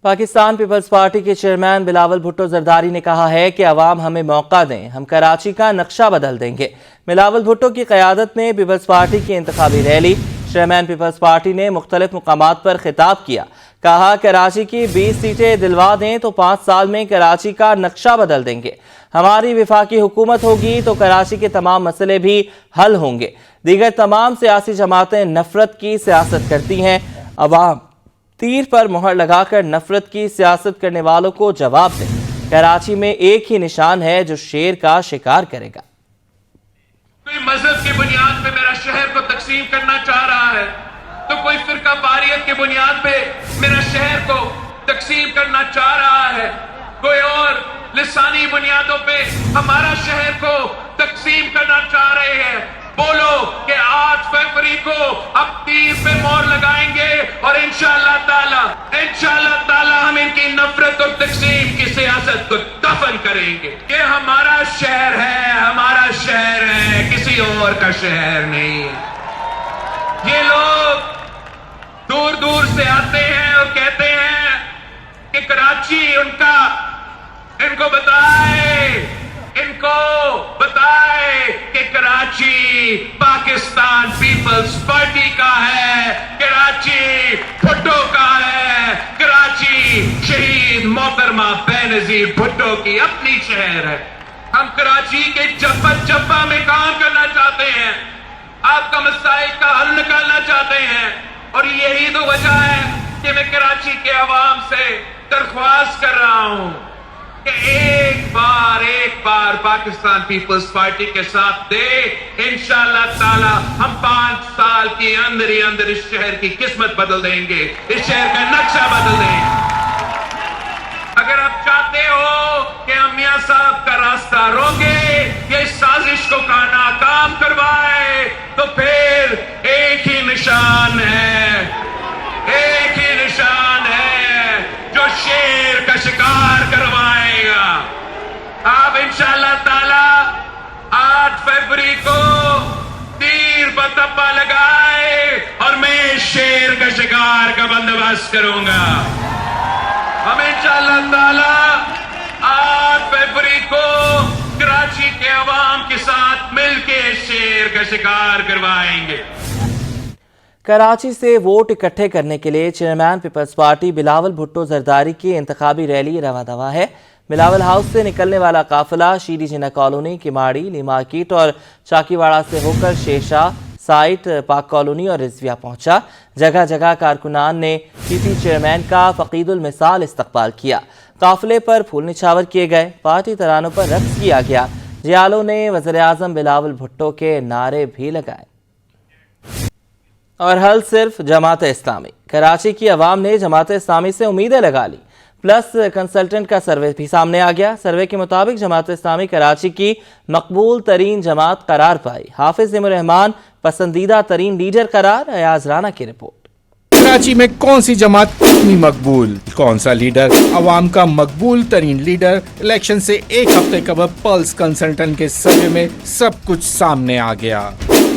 Pakistan Peoples party کے chairman Bilawal Bhutto Zardari نے کہا ہے کہ عوام ہمیں موقع دیں، ہم کراچی کا نقشہ بدل دیں گے۔ بلاول بھٹو کی قیادت میں پیپلز پارٹی کی انتخابی ریلی، چیئرمین پیپلز پارٹی نے مختلف مقامات پر خطاب کیا۔ کہا کراچی کی 20 سیٹیں دلوا دیں تو 5 سال میں کراچی کا نقشہ بدل دیں گے۔ ہماری وفاقی حکومت ہوگی تو کراچی کے تمام مسئلے بھی حل ہوں گے۔ دیگر تمام سیاسی جماعتیں نفرت کی سیاست کرتی ہیں، عوام تیر پر مہر لگا کر نفرت کی سیاست کرنے والوں کو جواب دیں۔ کراچی میں ایک ہی نشان ہے جو شیر کا شکار کرے گا۔ کوئی مذہب کی بنیاد پہ میرا شہر کو تقسیم کرنا چاہ رہا ہے تو کوئی فرقہ واریت کی بنیاد پہ میرا شہر کو تقسیم کرنا چاہ رہا ہے، کوئی اور لسانی بنیادوں پہ ہمارا شہر کو تقسیم کرنا چاہ رہے ہیں۔ بولو کہ 8 فروری کو اب تیر پہ مور لگائیں گے اور انشاءاللہ تعالی ہم ان کی نفرت اور تقسیم کی سیاست کو دفن کریں گے۔ یہ ہمارا شہر ہے، کسی اور کا شہر نہیں۔ یہ لوگ دور دور سے آتے ہیں اور کہتے ہیں کہ کراچی ان کو بتائے کہ کراچی پاکستان پیپلز پارٹی کا ہے، کراچی بھٹو کا ہے، کراچی شہید محترمہ بینظیر بھٹو کی اپنی شہر ہے۔ ہم کراچی کے جبہ میں کام کرنا چاہتے ہیں، آپ کا مسائل کا حل نکالنا چاہتے ہیں، اور یہی تو وجہ ہے کہ میں کراچی کے عوام سے درخواست کر رہا ہوں کہ ایک بار پاکستان پیپلز پارٹی کے ساتھ دے، انشاءاللہ تعالی ہم 5 سال کے اندر اس شہر کی قسمت بدل دیں گے، اس شہر کا نقشہ بدل دیں گے۔ اگر آپ چاہتے ہو کہ ہم میاں صاحب کا راستہ روکیں، یہ سازش کو ناکام کروائے، تو پھر ایک ہی نشان ہے جو شیر کا شکار کروائے گا۔ آپ انشاءاللہ تعالی 8 فروری کو تیر پر تپا لگائے اور میں شیر کا شکار کا بندوبست کروں گا۔ ہم انشاءاللہ تعالی 8 فروری کو کراچی کے عوام کے ساتھ مل کے شیر کا شکار کروائیں گے۔ کراچی سے ووٹ اکٹھے کرنے کے لیے چیئرمین پیپلز پارٹی بلاول بھٹو زرداری کی انتخابی ریلی رواں دواں ہے۔ بلاول ہاؤس سے نکلنے والا قافلہ شیری جناح کالونی، کماڑی، لی مارکیٹ اور چاکی واڑہ سے ہو کر شیرشاہ سائٹ، پاک کالونی اور رضویہ پہنچا۔ جگہ جگہ کارکنان نے پی پی چیئرمین کا فقید المثال استقبال کیا۔ قافلے پر پھول نچھاور کیے گئے، پارٹی ترانوں پر رقص کیا گیا۔ جیالوں نے وزیر اعظم بلاول بھٹو کے نعرے بھی لگائے۔ اور حل صرف جماعت اسلامی۔ کراچی کی عوام نے جماعت اسلامی سے امیدیں لگا لی۔ پلس کنسلٹنٹ کا سروے بھی سامنے آ گیا۔ سروے کے مطابق جماعت اسلامی کراچی کی مقبول ترین جماعت قرار پائی۔ حافظ نعیم الرحمان پسندیدہ ترین لیڈر قرار۔ ایاز رانا کی رپورٹ۔ کراچی میں کون سی جماعت کتنی مقبول، کون سا لیڈر عوام کا مقبول ترین لیڈر، الیکشن سے ایک ہفتے قبل پلس کنسلٹنٹ کے سروے میں سب کچھ سامنے آ گیا۔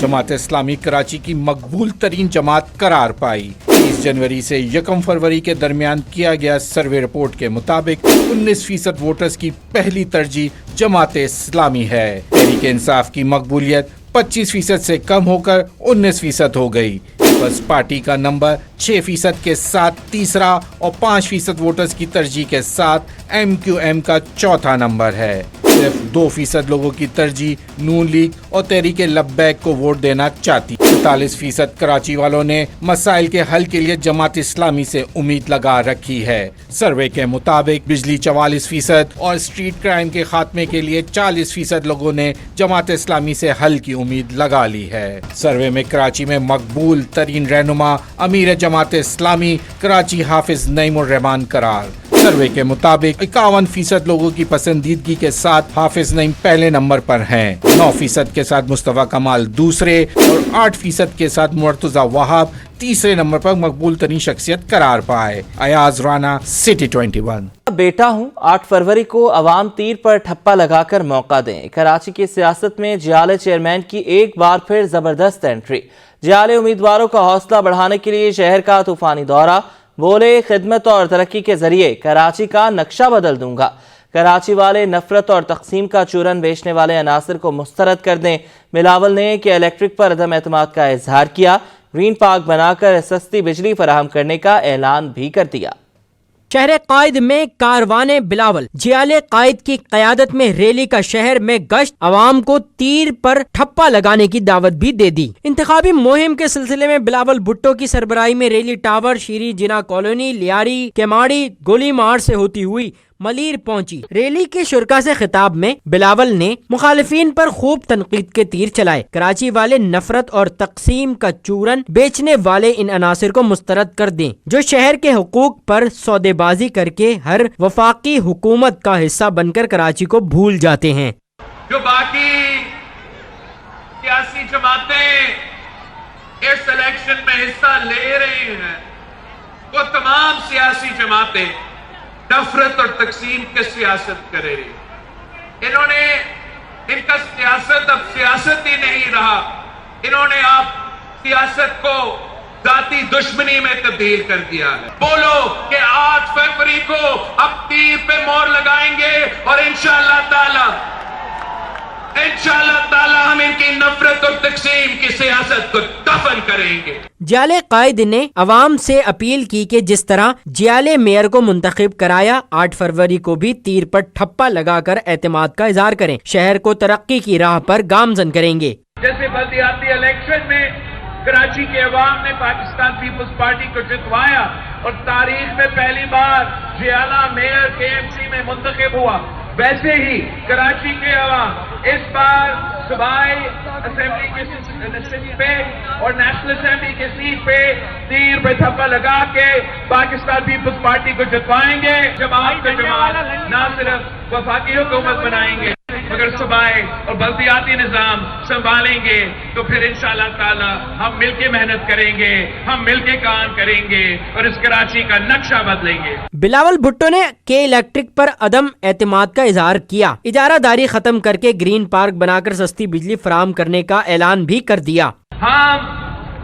جماعت اسلامی کراچی کی مقبول ترین جماعت قرار پائی۔ 30 جنوری سے 1 فروری کے درمیان کیا گیا سروے رپورٹ کے مطابق 19% ووٹرز کی پہلی ترجیح جماعت اسلامی ہے۔ تحریک انصاف کی مقبولیت 25% سے کم ہو کر 19% ہو گئی۔ پیپلز پارٹی کا نمبر 6% کے ساتھ تیسرا اور 5% ووٹرز کی ترجیح کے ساتھ ایم کیو ایم کا چوتھا نمبر ہے۔ صرف 2% لوگوں کی ترجیح نون لیگ اور تحریک لبیک کو ووٹ دینا چاہتی۔ 44% کراچی والوں نے مسائل کے حل کے لیے جماعت اسلامی سے امید لگا رکھی ہے۔ سروے کے مطابق بجلی 44% اور اسٹریٹ کرائم کے خاتمے کے لیے 40% لوگوں نے جماعت اسلامی سے حل کی امید لگا لی ہے۔ سروے میں کراچی میں مقبول ترین رہنما امیر جماعت اسلامی کراچی حافظ نعیم الرحمان قرار۔ سروے کے مطابق 51% لوگوں کی پسندیدگی کے ساتھ حافظ نعیم پہلے نمبر پر ہیں، 9% کے ساتھ مصطفیٰ کمال دوسرے اور 8% کے ساتھ مرتضی وہاب تیسرے نمبر پر مقبول ترین شخصیت قرار پائے۔ ایاز رانا، سٹی 21۔ بیٹا ہوں 8 فروری کو عوام تیر پر ٹھپا لگا کر موقع دیں۔ کراچی کی سیاست میں جیالے چیئرمین کی ایک بار پھر زبردست انٹری۔ جیالے امیدواروں کا حوصلہ بڑھانے کے لیے شہر کا طوفانی دورہ، بولے خدمت اور ترقی کے ذریعے کراچی کا نقشہ بدل دوں گا. کراچی والے نفرت اور تقسیم کا چورن بیچنے والے عناصر کو مسترد کر دیں. بلاول نے کہ الیکٹرک پر عدم اعتماد کا اظہار کیا. گرین پارک بنا کر سستی بجلی فراہم کرنے کا اعلان بھی کر دیا. شہر قائد میں کاروان بلاول جیال قائد کی قیادت میں ریلی کا شہر میں گشت عوام کو تیر پر ٹھپا لگانے کی دعوت بھی دے دی. انتخابی مہم کے سلسلے میں بلاول بھٹو کی سربراہی میں ریلی ٹاور، شیری جنا کالونی، لیاری، کیماڑی، گولی مار سے ہوتی ہوئی ملیر پہنچی. ریلی کے شرکا سے خطاب میں بلاول نے مخالفین پر خوب تنقید کے تیر چلائے. کراچی والے نفرت اور تقسیم کا چورن بیچنے والے ان عناصر کو مسترد کر دیں جو شہر کے حقوق پر سودے بازی کر کے ہر وفاقی حکومت کا حصہ بن کر کراچی کو بھول جاتے ہیں. جو باقی سیاسی جماعتیں اس الیکشن میں حصہ لے رہی ہیں وہ تمام سیاسی جماعتیں نفرت اور تقسیم کی سیاست کرے رہی. انہوں نے ان کا سیاست اب سیاست ہی نہیں رہا. انہوں نے اب سیاست کو ذاتی دشمنی میں تبدیل کر دیا ہے. بولو کہ 8 فروری کو اب تیر پہ مور لگائیں گے اور انشاءاللہ تعالی ہم ان کی نفرت اور تقسیم کی سیاست کو دفن کریں گے. جیال قائد نے عوام سے اپیل کی کہ جس طرح جیال میئر کو منتخب کرایا 8 فروری کو بھی تیر پر ٹھپا لگا کر اعتماد کا اظہار کریں. شہر کو ترقی کی راہ پر گامزن کریں گے. جیسے بلدیاتی الیکشن میں کراچی کے عوام نے پاکستان پیپلز پارٹی کو جتوایا اور تاریخ میں پہلی بار جیالہ میئر KMC میں منتخب ہوا، ویسے ہی کراچی کے عوام اس بار صوبائی اسمبلی کی سیٹ پہ اور نیشنل اسمبلی کی سیٹ پہ تیر پہ تھپا لگا کے پاکستان پیپلز پارٹی کو جتوائیں گے. جماعت پہ جماعت نہ صرف وفاقی حکومت بنائیں گے مگر صوبائی اور بلدیاتی نظام سنبھالیں گے تو پھر انشاءاللہ تعالی ہم مل کے محنت کریں گے، ہم مل کے کام کریں گے اور اس کراچی کا نقشہ بدلیں گے. بلاول بھٹو نے کے الیکٹرک پر عدم اعتماد کا اظہار کیا. اجارہ داری ختم کر کے گرین پارک بنا کر سستی بجلی فراہم کرنے کا اعلان بھی کر دیا. ہم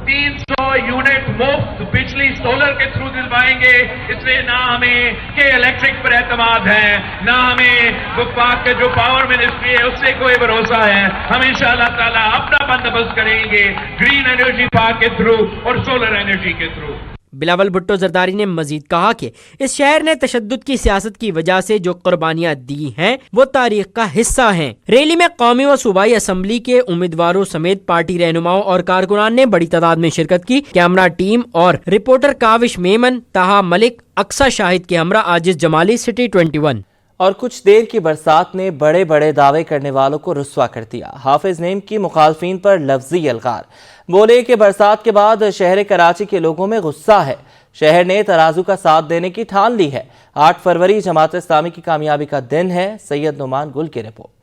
300 یونٹ مفت بجلی سولر کے تھرو دلوائیں گے. اس لیے نہ ہمیں کہ الیکٹرک پر اعتماد ہے، نہ ہمیں وفاق کے جو پاور منسٹری ہے اس سے کوئی بھروسہ ہے. ہم انشاءاللہ تعالی اپنا بندوبست کریں گے گرین انرجی پارک کے تھرو اور سولر انرجی کے تھرو. بلاول بھٹو زرداری نے مزید کہا کہ اس شہر نے تشدد کی سیاست کی وجہ سے جو قربانیاں دی ہیں وہ تاریخ کا حصہ ہیں. ریلی میں قومی و صوبائی اسمبلی کے امیدواروں سمیت پارٹی رہنماؤں اور کارکنان نے بڑی تعداد میں شرکت کی. کیمرہ ٹیم اور رپورٹر کاوش میمن، طاہا ملک، اقصا شاہد کے ہمراہ عاجز جمالی، سٹی 21. اور کچھ دیر کی برسات نے بڑے بڑے دعوے کرنے والوں کو رسوا کر دیا. حافظ نعیم کی مخالفین پر لفظی الغار. بولے کہ برسات کے بعد شہر کراچی کے لوگوں میں غصہ ہے. شہر نے ترازو کا ساتھ دینے کی ٹھان لی ہے. 8 فروری جماعت اسلامی کی کامیابی کا دن ہے. سید نعمان گل کی رپورٹ.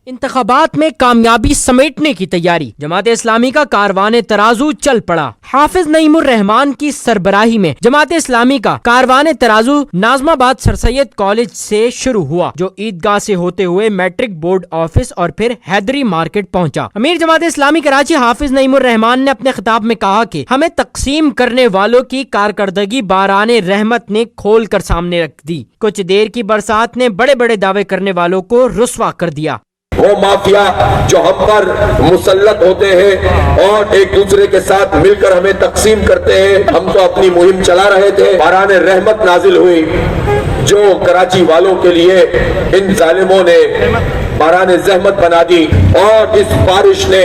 انتخابات میں کامیابی سمیٹنے کی تیاری. جماعت اسلامی کا کاروان ترازو چل پڑا. حافظ نعیم الرحمان کی سربراہی میں جماعت اسلامی کا کاروان ترازو ناظم آباد سر سید کالج سے شروع ہوا جو عیدگاہ سے ہوتے ہوئے میٹرک بورڈ آفس اور پھر حیدری مارکیٹ پہنچا. امیر جماعت اسلامی کراچی حافظ نعیم الرحمان نے اپنے خطاب میں کہا کہ ہمیں تقسیم کرنے والوں کی کارکردگی باران رحمت نے کھول کر سامنے رکھ دی. کچھ دیر کی برسات نے بڑے بڑے دعوے کرنے والوں کو رسوا کر دیا. وہ مافیا جو ہم پر مسلط ہوتے ہیں اور ایک دوسرے کے ساتھ مل کر ہمیں تقسیم کرتے ہیں. ہم تو اپنی مہم چلا رہے تھے، باران رحمت نازل ہوئی جو کراچی والوں کے لیے ان ظالموں نے باران زحمت بنا دی اور اس بارش نے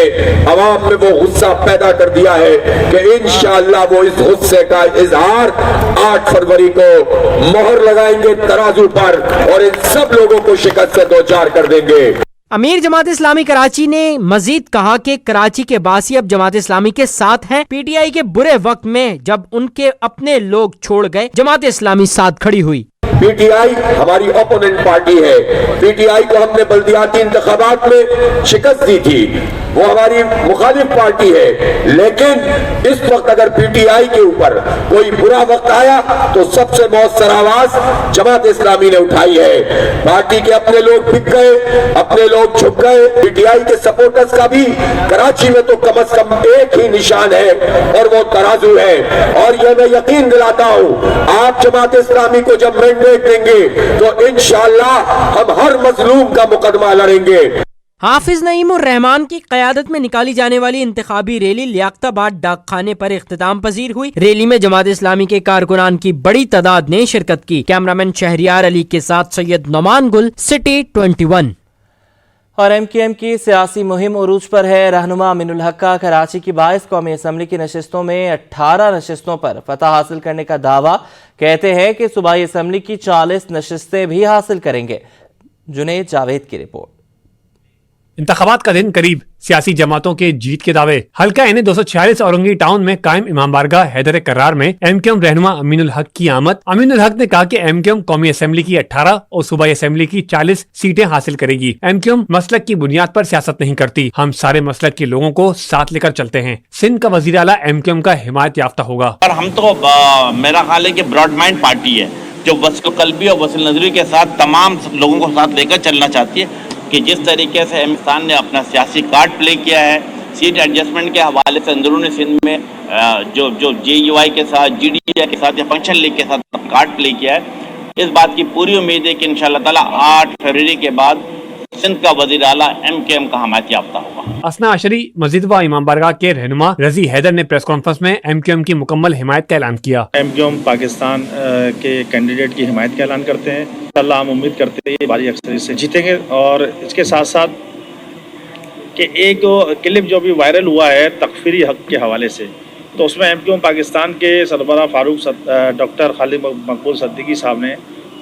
عوام میں وہ غصہ پیدا کر دیا ہے کہ انشاءاللہ وہ اس غصے کا اظہار 8 فروری کو مہر لگائیں گے ترازو پر اور ان سب لوگوں کو شکست سے دوچار کر دیں گے. امیر جماعت اسلامی کراچی نے مزید کہا کہ کراچی کے باسی اب جماعت اسلامی کے ساتھ ہیں. پی ٹی آئی کے برے وقت میں جب ان کے اپنے لوگ چھوڑ گئے جماعت اسلامی ساتھ کھڑی ہوئی. पीटीआई हमारी ओपोनेंट पार्टी है। पीटीआई को हमने बल्दियाती इंतखाबात में शिकस्त दी थी, वो हमारी मुखालिफ पार्टी है, लेकिन इस वक्त अगर पीटीआई के ऊपर कोई बुरा वक्त आया तो सबसे मौसर आवाज जमात इस्लामी ने उठाई है। पार्टी के अपने लोग बिक गए, अपने लोग छुप गए। पीटीआई के सपोर्टर्स का भी कराची में तो कम से कम एक ही निशान है और वो तराजू है। और ये मैं यकीन दिलाता हूँ, आप जमात इस्लामी को जब मैंडेट देंगे तो इंशाअल्लाह हम हर मजलूम का मुकदमा लड़ेंगे। हाफिज नईम और रहमान की क़यादत में निकाली जाने वाली इंतखाबी रैली लियाकताबाद डाक खाने पर इख्तिताम पजीर हुई। रैली में जमात इस्लामी के कारकुनान की बड़ी तादाद ने शिरकत की। कैमरामैन शहरियार अली के साथ सैयद नोमान गुल, सिटी 21। और एमक्यूएम की सियासी मुहिम उरूज पर है। रहनुमा अमीनुल हक का कराची की 22 कौमी असम्बली की नशिस्तों में 18 नशिस्तों पर फतह हासिल करने का दावा। कहते हैं कि सूबाई असम्बली की 40 नशिस्तें भी हासिल करेंगे। जुनेद जावेद की रिपोर्ट। इंतखाबात का दिन करीब, सियासी जमातों के जीत के दावे। हल्का एन 246 औरंगी टाउन में कायम इमाम बारगाह हैदर करार में एमक्यूएम रहनुमा अमीनुल हक की आमद। अमीनुल हक ने कहा कि एमक्यूएम कौमी असेंबली की 18 और सूबाई असेंबली की 40 सीटें हासिल करेगी। एमक्यूएम मसलक की बुनियाद पर सियासत नहीं करती, हम सारे मसलक के लोगों को साथ लेकर चलते हैं। सिंध का वजीर आला एमक्यूएम का हिमायत याफ्ता होगा। और हम तो मेरा ख्याल है कि ब्रॉड माइंड पार्टी है जो वसील कल्बी और वसील नजरी के साथ तमाम लोगों को साथ लेकर चलना चाहती है। कि जिस तरीके से हिंदुस्तान ने अपना सियासी कार्ड प्ले किया है, सीट एडजस्टमेंट के हवाले से अंदरूनी सिंध में जो JUI के साथ, GDI के साथ या फंक्शन लीग के साथ कार्ड प्ले किया है, इस बात की पूरी उम्मीद है कि इंशाअल्लाह ताला 8 फरवरी के बाद सिंध का वज़ीर आला MKM का हिमायत याफ्ता होगा। असना अशरी मस्जिद व इमाम बारगाह के रहनुमा रजी हैदर ने प्रेस कॉन्फ्रेंस में MKM की मुकम्मल हिमायत का ऐलान किया। MKM पाकिस्तान के कैंडिडेट की हिमायत का ऐलान करते हैं। अल्लाह हम उम्मीद करते हैं भारी अक्सरियत से जीतेंगे। और इसके साथ साथ कि एक क्लिप जो भी वायरल हुआ है तकफीरी हक के हवाले से, तो उसमें MKM पाकिस्तान के सरबराह फारूक डॉक्टर खालिद मकबूल सिद्दीकी साहब ने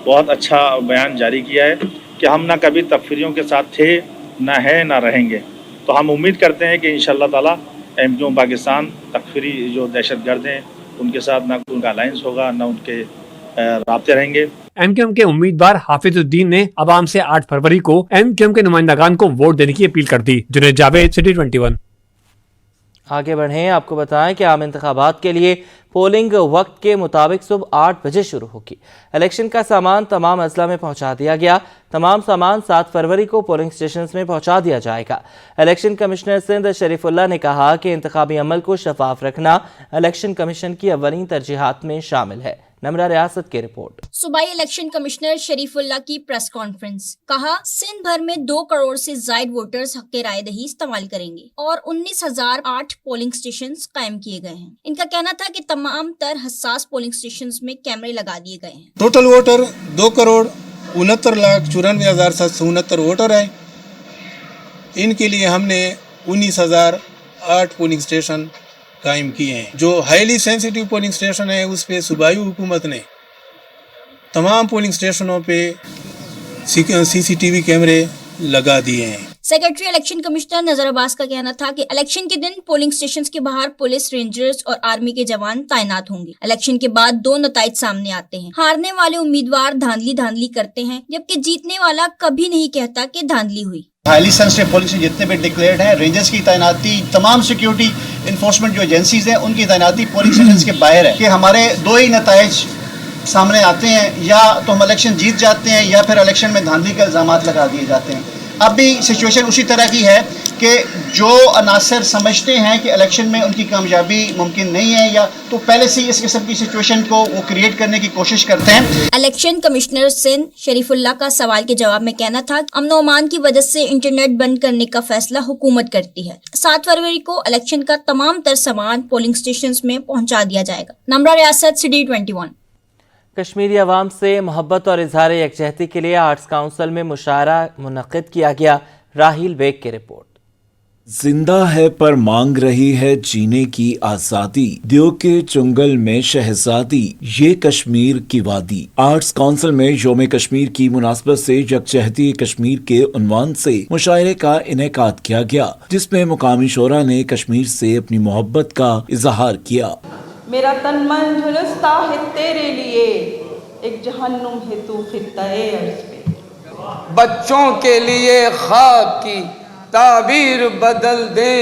बहुत अच्छा बयान जारी किया है कि हम ना कभी तकफीरियों के साथ थे, ना है, ना रहेंगे। तो हम उम्मीद करते हैं कि इंशाअल्लाह ताला MKM पाकिस्तान तकफीरी जो दहशतगर्द हैं उनके साथ ना उनका अलायंस होगा, ना उनके राब्ते रहेंगे। MKM के उम्मीदवार हाफिजुद्दीन ने अवाम से 8 फरवरी को MKM के नुमाइंदगान को वोट देने की अपील कर दी। जुनेद जावेद, सिटी 21। आगे बढ़ें, आपको बताएं कि आम इंतखाबात के लिए पोलिंग वक्त के मुताबिक सुबह 8 बजे शुरू होगी। इलेक्शन का सामान तमाम अजला में पहुंचा दिया गया। तमाम सामान 7 फरवरी को पोलिंग स्टेशन में पहुंचा दिया जाएगा। इलेक्शन कमिश्नर सिंध शरीफुल्लाह ने कहा कि इंतखाबी अमल को शफाफ रखना इलेक्शन कमीशन की अव्वलीन तरजीहात में शामिल है। नमरा रियासत की रिपोर्ट। सूबाई इलेक्शन कमिश्नर शरीफुल्लाह की प्रेस कॉन्फ्रेंस। कहा, सिंध भर में 2 करोड़ से जायद वोटर्स हक के राय दही इस्तेमाल करेंगे और 19,008 पोलिंग स्टेशन कायम किए गए हैं। इनका कहना था कि तमाम तर हसास पोलिंग स्टेशन में कैमरे लगा दिए गए हैं। टोटल वोटर 2 करोड़ 69,94,769 वोटर है। इनके लिए हमने 19,008 पोलिंग स्टेशन कायम किए हैं। जो हाईली सेंसिटिव पोलिंग स्टेशन है उस पे सूबाई हुकूमत ने तमाम पोलिंग स्टेशनों पे CCTV कैमरे लगा दिए हैं। सेक्रेटरी इलेक्शन कमिश्नर नजर अब्बास का कहना था कि इलेक्शन के दिन पोलिंग स्टेशंस के बाहर पुलिस, रेंजर्स और आर्मी के जवान तैनात होंगे। इलेक्शन के बाद 2 नताइज सामने आते हैं। हारने वाले उम्मीदवार धांधली करते हैं, जबकि जीतने वाला कभी नहीं कहता कि धांधली हुई। हाईली सेंसिटिव पोलिंग जितने भी डिक्लेयर्ड हैं, रेंजर्स की तैनाती, तमाम सिक्योरिटी इन्फोर्समेंट जो एजेंसीज हैं उनकी तैनाती पोलिंग स्टेशन के बाहर है। कि हमारे 2 ही नताइज सामने आते हैं, या तो हम इलेक्शन जीत जाते हैं या फिर इलेक्शन में धांधली के इल्जामात लगा दिए जाते हैं। अब भी सिचुएशन उसी तरह की है कि जो अनासर समझते हैं कि इलेक्शन में उनकी कामयाबी मुमकिन नहीं है, या तो पहले से इस किस्म की सिचुएशन को वो क्रिएट करने की कोशिश करते हैं। इलेक्शन कमिश्नर सिंध शरीफुल्लाह का सवाल के जवाब में कहना था, अमन और अमान की वजह से इंटरनेट बंद करने का फैसला हुकूमत करती है। 7 फरवरी को इलेक्शन का तमाम तर सामान पोलिंग स्टेशन में पहुँचा दिया जाएगा। नमरा रियासत, सिटी 21। कश्मीरी अवाम से मोहब्बत और इजहार यकजहती के लिए आर्ट्स काउंसिल में मुशायरा मुनक़िद किया गया। राहिल बेग की रिपोर्ट। जिंदा है पर मांग रही है जीने की आजादी, दियो के चुंगल में शहजादी, ये कश्मीर की वादी। आर्ट्स काउंसिल में योम कश्मीर की मुनासबत से यकजहती कश्मीर के उन्वान से मुशायरे का इनेकाद किया गया, जिसमें मुकामी शोरा ने कश्मीर से अपनी मोहब्बत का इजहार किया। मेरा तन मन झुलसता है तेरे लिए, एक जहां तरहन्नुम हेतु खित्ता-ए अर्ज़ पे। बच्चों के लिए ख्वाब की ताबीर बदल दे,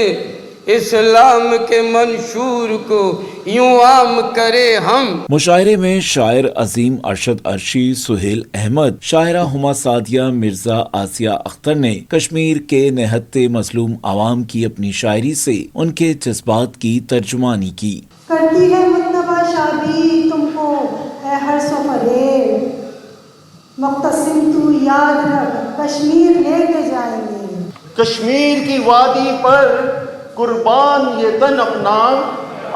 इस्लाम के मंशूर को यूं आम करे हम। मुशायरे में शायर अजीम अरशद अर्शी, सुहेल अहमद, शायरा हुमा सादिया, मिर्जा आसिया अख्तर ने कश्मीर के निहत्ते मजलूम आवाम की अपनी शायरी से उनके जज्बात की तर्जुमानी की। करती है मुत्तबा शादी तुमको है हर सफरे, मुक्तसिम तू याद रख कश्मीर लेके जाएंगे। कश्मीर की वादी पर कुर्बान ये तन अपना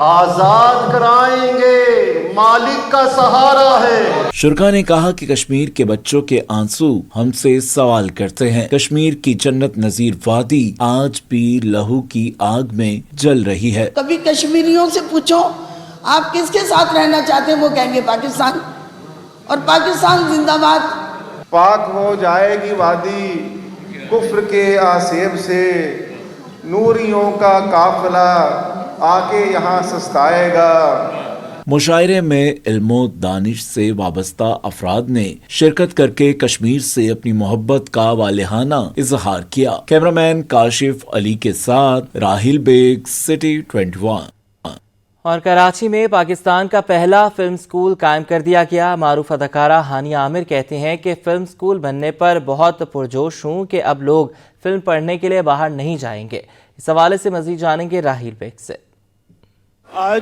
आजाद कराएंगे, मालिक का सहारा है। शुरा ने कहा कि कश्मीर के बच्चों के आंसू हमसे सवाल करते हैं। कश्मीर की जन्नत नजीर वादी आज भी लहू की आग में जल रही है। कभी कश्मीरियों से पूछो आप किसके साथ रहना चाहते हैं, वो कहेंगे पाकिस्तान, और पाकिस्तान जिंदाबाद। पाक हो जाएगी वादी कुफ्र के आसेब से, नूरियों का काफिला आके यहाँ सस्ताएगा। मुशायरे में इल्मो दानिश से वाबस्ता अफराद ने शिरकत करके कश्मीर से अपनी मोहब्बत का वालिहाना इजहार किया। कैमरामैन काशिफ अली के साथ राहिल बेग, सिटी 21। और कराची में पाकिस्तान का पहला फिल्म स्कूल कायम कर दिया गया। मारूफ अदाकारा हानिया आमिर कहते हैं कि फिल्म स्कूल बनने पर बहुत पुरजोश हूँ कि अब लोग फिल्म पढ़ने के लिए बाहर नहीं जाएंगे। इस हवाले से मजीद जानेंगे राहिल बेग से।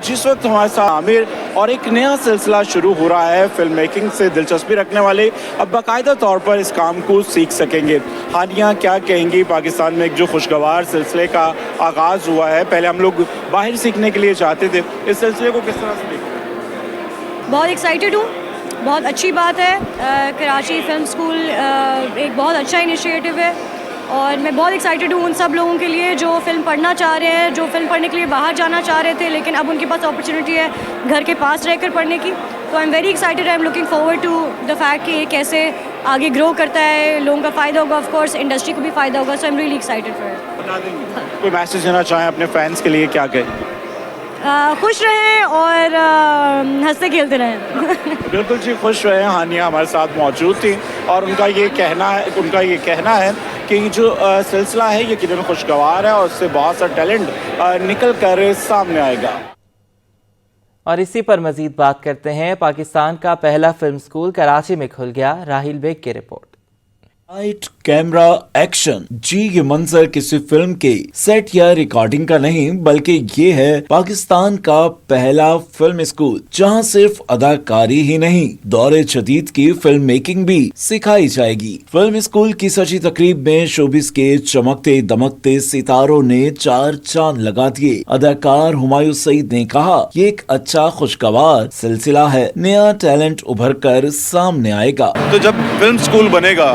जिस वक्त हमारे साथ आमिर और एक नया सिलसिला शुरू हो रहा है, फिल्म मेकिंग से दिलचस्पी रखने वाले अब बाकायदा तौर पर इस काम को सीख सकेंगे। हानिया क्या कहेंगी पाकिस्तान में एक जो खुशगवार सिलसिले का आगाज़ हुआ है, पहले हम लोग बाहर सीखने के लिए चाहते थे, इस सिलसिले को किस तरह से देखते? बहुत एक्साइटेड हूँ, बहुत अच्छी बात है। कराची फिल्म स्कूल एक बहुत अच्छा इनिशिएटिव है और मैं बहुत एक्साइटेड हूँ उन सब लोगों के लिए जो फिल्म पढ़ना चाह रहे हैं, जो फिल्म पढ़ने के लिए बाहर जाना चाह रहे थे लेकिन अब उनके पास अपॉर्चुनिटी है घर के पास रहकर पढ़ने की। तो I am very excited, I am looking forward to the fact कि ये कैसे आगे ग्रो करता है, लोगों का फ़ायदा होगा, ऑफ कोर्स इंडस्ट्री को भी फ़ायदा होगा। So I am really excited for it. कोई मैसेज देना चाहें अपने फैंस के लिए, क्या कहें? खुश रहें और हंसते खेलते रहें। बिल्कुल जी, खुश रहे। हानिया हमारे साथ मौजूद थी और उनका ये कहना है कि जो सिलसिला है ये कितने खुशगवार है और उससे बहुत सा टैलेंट निकल कर सामने आएगा। और इसी पर मजीद बात करते हैं। पाकिस्तान का पहला फिल्म स्कूल कराची में खुल गया। राहिल बेग की रिपोर्ट। लाइट, कैमरा, एक्शन, जी ये मंजर किसी फिल्म के सेट या रिकॉर्डिंग का नहीं बल्कि ये है पाकिस्तान का पहला फिल्म स्कूल जहां सिर्फ अदाकारी ही नहीं दौरे जदीद की फिल्म मेकिंग भी सिखाई जाएगी। फिल्म स्कूल की सची तकरीब में शोबिस के चमकते दमकते सितारों ने चार चांद लगा दिए। अदाकार हुमायूं सईद ने कहा, ये एक अच्छा खुशगवार सिलसिला है, नया टैलेंट उभर कर सामने आएगा। तो जब फिल्म स्कूल बनेगा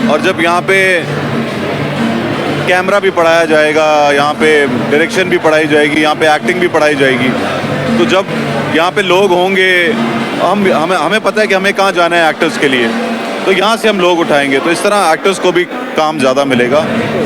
और जब यहाँ पे कैमरा भी पढ़ाया जाएगा, यहाँ पे डायरेक्शन भी पढ़ाई जाएगी, यहाँ पे एक्टिंग भी पढ़ाई जाएगी, तो जब यहाँ पे लोग होंगे, हमें पता है कि हमें कहाँ जाना है एक्टर्स के लिए, तो यहाँ से हम लोग उठाएंगे, तो इस तरह एक्टर्स को भी काम ज़्यादा मिलेगा।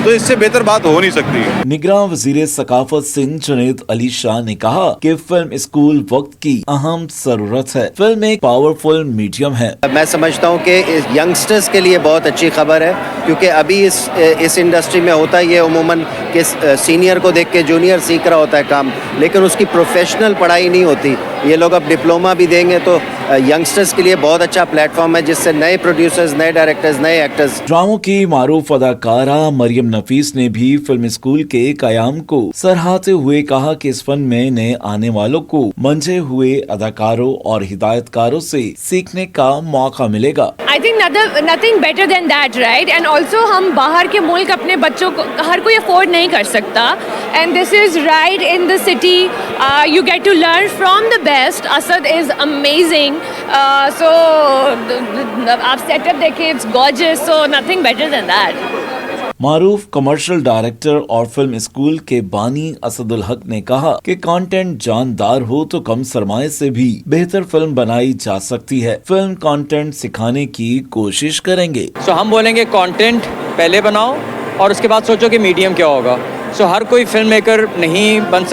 तो इससे बेहतर बात हो नहीं सकती। निगरान वजीर सकाफत सिंध जुनैद अली शाह ने कहा कि फिल्म स्कूल वक्त की अहम जरूरत है। फिल्म एक पावरफुल मीडियम है। मैं समझता हूँ कि यंगस्टर्स के लिए बहुत अच्छी खबर है, क्योंकि अभी इस इंडस्ट्री में होता है ये उमूमन कि सीनियर को देख के जूनियर सीख रहा होता है काम, लेकिन उसकी प्रोफेशनल पढ़ाई नहीं होती। ये लोग अब डिप्लोमा भी देंगे तो यंगस्टर्स के लिए बहुत अच्छा प्लेटफॉर्म है, जिससे नए प्रोड्यूसर्स, नए डायरेक्टर्स, नए एक्टर्स। ड्रामों की मारूफ अदाकारा मरियम नफीस ने भी फिल्म स्कूल के कयाम को सराहते हुए कहा कि इस फन में नए आने वालों को मंझे हुए अदाकारों और हिदायतकारों से सीखने का मौका मिलेगा। I think nothing better than that, right? And also हम बाहर के मुल्क अपने बच्चों को हर कोई अफोर्ड नहीं कर सकता, and this is right in the city. You get to learn from the best. Asad is amazing. So आप सेटअप देखिए, it's gorgeous, so nothing better than that. Maroof commercial director और फिल्म स्कूल के बानी असदुल हक ने कहा कि कंटेंट जानदार हो तो कम सरमाए से भी बेहतर फिल्म बनाई जा सकती है। फिल्म कंटेंट सिखाने की कोशिश करेंगे। हम बोलेंगे कंटेंट पहले बनाओ और उसके बाद सोचो कि मीडियम क्या होगा। हर कोई फिल्म मेकर नहीं बन